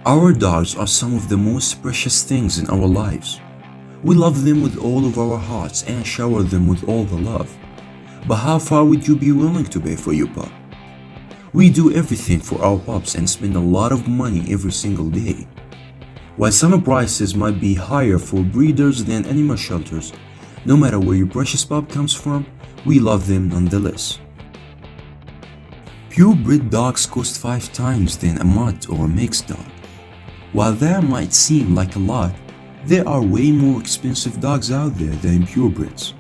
Our dogs are some of the most precious things in our lives. We love them with all of our hearts and shower them with all the love. But how far would you be willing to pay for your pup? We do everything for our pups and spend a lot of money every single day. While some prices might be higher for breeders than animal shelters, no matter where your precious pup comes from, we love them nonetheless. Purebred dogs cost 5 times than a mutt or a mixed dog. While that might seem like a lot, there are way more expensive dogs out there than purebreds.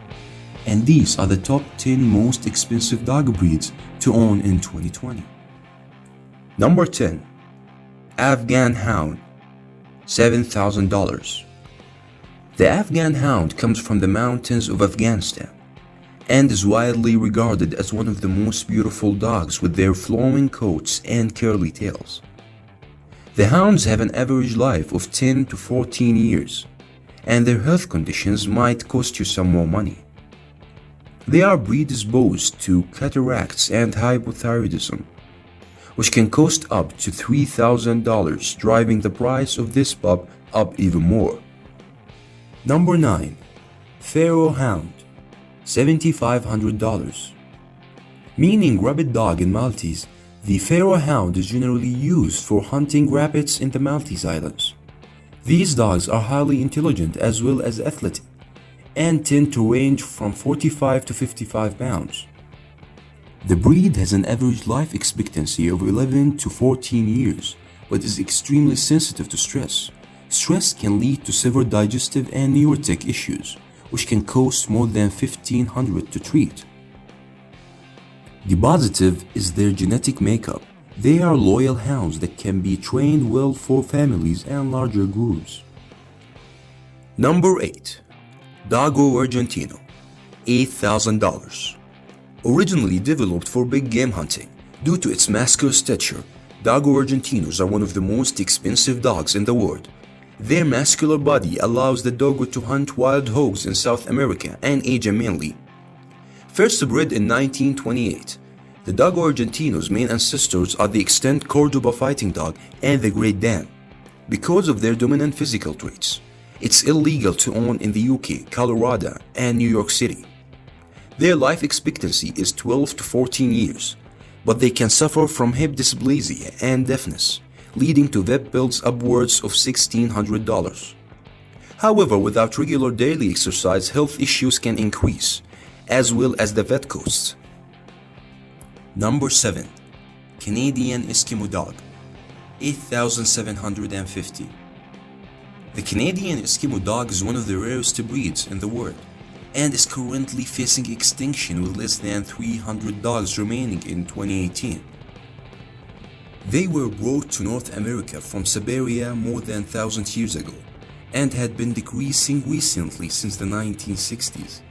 And these are the top 10 most expensive dog breeds to own in 2020. Number 10. Afghan Hound, $7,000. The Afghan Hound comes from the mountains of Afghanistan and is widely regarded as one of the most beautiful dogs with their flowing coats and curly tails. The hounds have an average life of 10 to 14 years, and their health conditions might cost you some more money. They are predisposed to cataracts and hypothyroidism, which can cost up to $3,000, driving the price of this pup up even more. Number 9. Pharaoh Hound, $7,500. Meaning rabbit dog in Maltese, the Pharaoh Hound is generally used for hunting rabbits in the Maltese Islands. These dogs are highly intelligent as well as athletic, and tend to range from 45 to 55 pounds. The breed has an average life expectancy of 11 to 14 years, but is extremely sensitive to stress. Stress can lead to severe digestive and neurotic issues, which can cost more than $1,500 to treat. The positive is their genetic makeup. They are loyal hounds that can be trained well for families and larger groups. Number 8. Dogo Argentino, $8,000. Originally developed for big game hunting, due to its muscular stature, Dogo Argentinos are one of the most expensive dogs in the world. Their muscular body allows the doggo to hunt wild hogs in South America and Asia mainly. First bred in 1928, the Dogo Argentino's main ancestors are the extant Cordoba fighting dog and the Great Dane. Because of their dominant physical traits, it's illegal to own in the UK, Colorado, and New York City. Their life expectancy is 12 to 14 years, but they can suffer from hip dysplasia and deafness, leading to vet bills upwards of $1,600. However, without regular daily exercise, health issues can increase, as well as the vet costs. Number 7. Canadian Eskimo Dog, $8,750. The Canadian Eskimo Dog is one of the rarest breeds in the world and is currently facing extinction with less than 300 dogs remaining in 2018. They were brought to North America from Siberia more than 1,000 years ago and had been decreasing recently since the 1960s.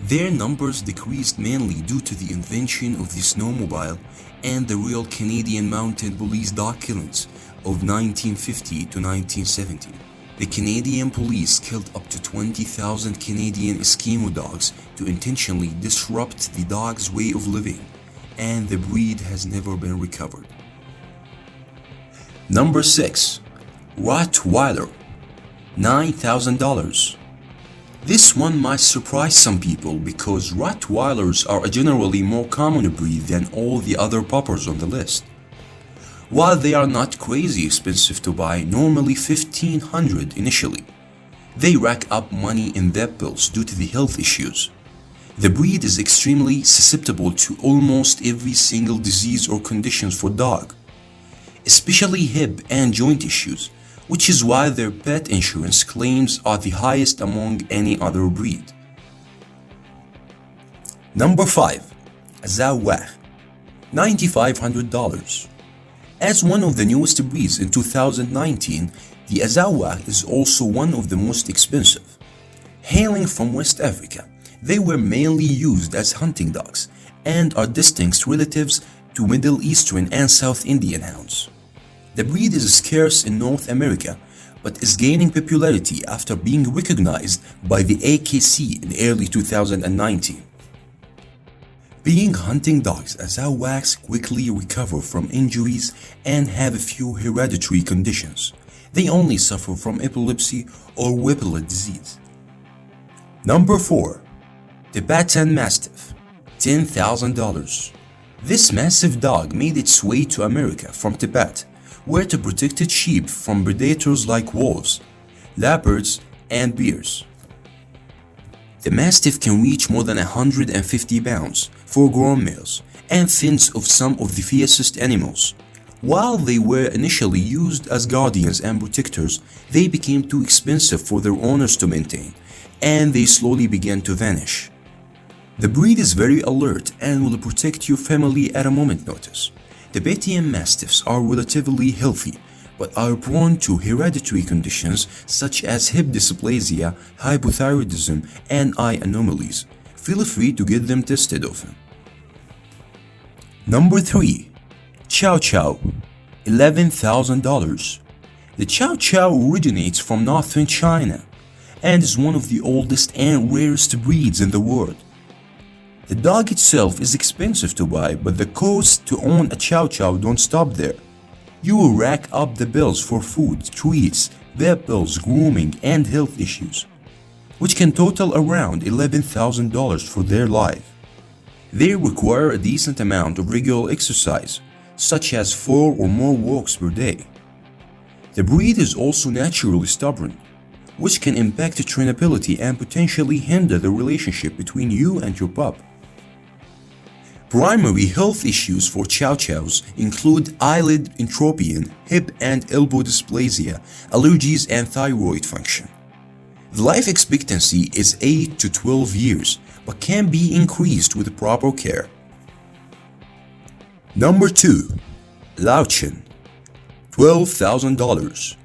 Their numbers decreased mainly due to the invention of the snowmobile and the Royal Canadian Mounted Police dog killings of 1950 to 1970. The Canadian police killed up to 20,000 Canadian Eskimo dogs to intentionally disrupt the dog's way of living, and the breed has never been recovered. Number 6. Rottweiler, $9,000. This one might surprise some people because Rottweilers are a generally more common breed than all the other puppers on the list. While they are not crazy expensive to buy, normally $1,500 initially, they rack up money in vet bills due to the health issues. The breed is extremely susceptible to almost every single disease or conditions for dog, especially hip and joint issues, which is why their pet insurance claims are the highest among any other breed. Number 5. Azawakh, $9,500. As one of the newest breeds in 2019, the Azawakh is also one of the most expensive. Hailing from West Africa, they were mainly used as hunting dogs and are distinct relatives to Middle Eastern and South Indian hounds. The breed is scarce in North America, but is gaining popularity after being recognized by the AKC in early 2019. Being hunting dogs as Awacs quickly recover from injuries and have a few hereditary conditions. They only suffer from epilepsy or whiplet disease. Number 4. Tibetan Mastiff, $10,000. This massive dog made its way to America from Tibet, where it protected sheep from predators like wolves, leopards, and bears. The Mastiff can reach more than 150 pounds for grown males and fins of some of the fiercest animals. While they were initially used as guardians and protectors, they became too expensive for their owners to maintain, and they slowly began to vanish. The breed is very alert and will protect your family at a moment's notice. Tibetan Mastiffs are relatively healthy, but are prone to hereditary conditions such as hip dysplasia, hypothyroidism, and eye anomalies. Feel free to get them tested often. Number 3. Chow Chow, $11,000. The Chow Chow originates from northern China and is one of the oldest and rarest breeds in the world. The dog itself is expensive to buy, but the cost to own a Chow Chow don't stop there. You will rack up the bills for food, treats, vet bills, grooming, and health issues, which can total around $11,000 for their life. They require a decent amount of regular exercise, such as 4 or more walks per day. The breed is also naturally stubborn, which can impact trainability and potentially hinder the relationship between you and your pup. Primary health issues for Chow Chows include eyelid entropion, hip and elbow dysplasia, allergies, and thyroid function. The life expectancy is 8 to 12 years, but can be increased with proper care. Number 2. Laotian, $12,000.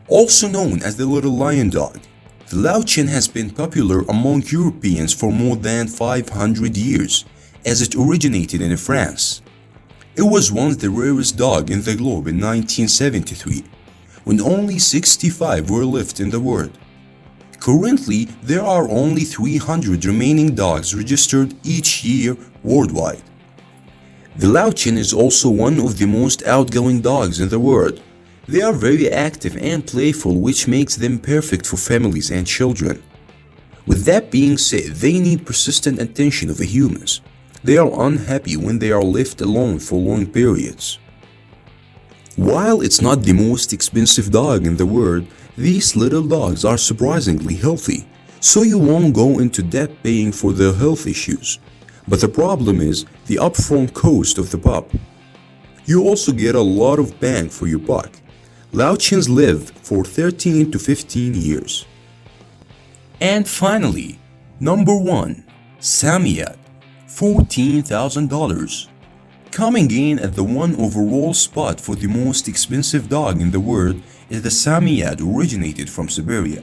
Also known as the Little Lion Dog, the Laotian has been popular among Europeans for more than 500 years, as it originated in France. It was once the rarest dog in the globe in 1973, when only 65 were left in the world. Currently, there are only 300 remaining dogs registered each year worldwide. The Laotian is also one of the most outgoing dogs in the world. They are very active and playful, which makes them perfect for families and children. With that being said, they need persistent attention of the humans. They are unhappy when they are left alone for long periods. While it's not the most expensive dog in the world, these little dogs are surprisingly healthy, so you won't go into debt paying for their health issues. But the problem is the upfront cost of the pup. You also get a lot of bang for your buck. Laotians live for 13 to 15 years. And finally, number 1. Samoyed, $14,000. Coming in at the one overall spot for the most expensive dog in the world is the Samoyed, originated from Siberia.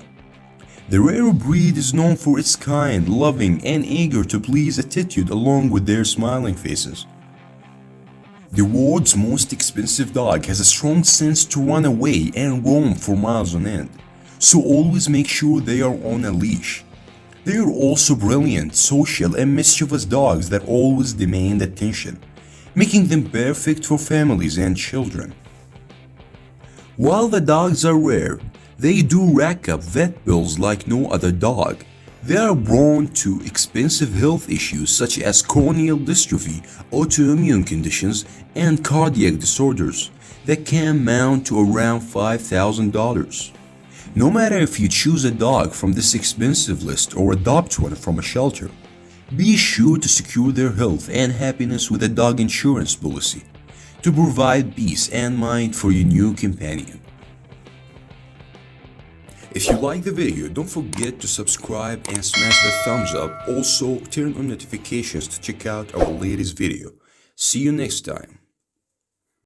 The rare breed is known for its kind, loving, and eager to please attitude along with their smiling faces. The world's most expensive dog has a strong sense to run away and roam for miles on end, so always make sure they are on a leash. They are also brilliant, social, and mischievous dogs that always demand attention, making them perfect for families and children. While the dogs are rare, they do rack up vet bills like no other dog. They are prone to expensive health issues such as corneal dystrophy, autoimmune conditions, and cardiac disorders that can amount to around $5,000. No matter if you choose a dog from this expensive list or adopt one from a shelter, be sure to secure their health and happiness with a dog insurance policy to provide peace and mind for your new companion. If you like the video, don't forget to subscribe and smash the thumbs up. Also, turn on notifications to check out our latest video. See you next time.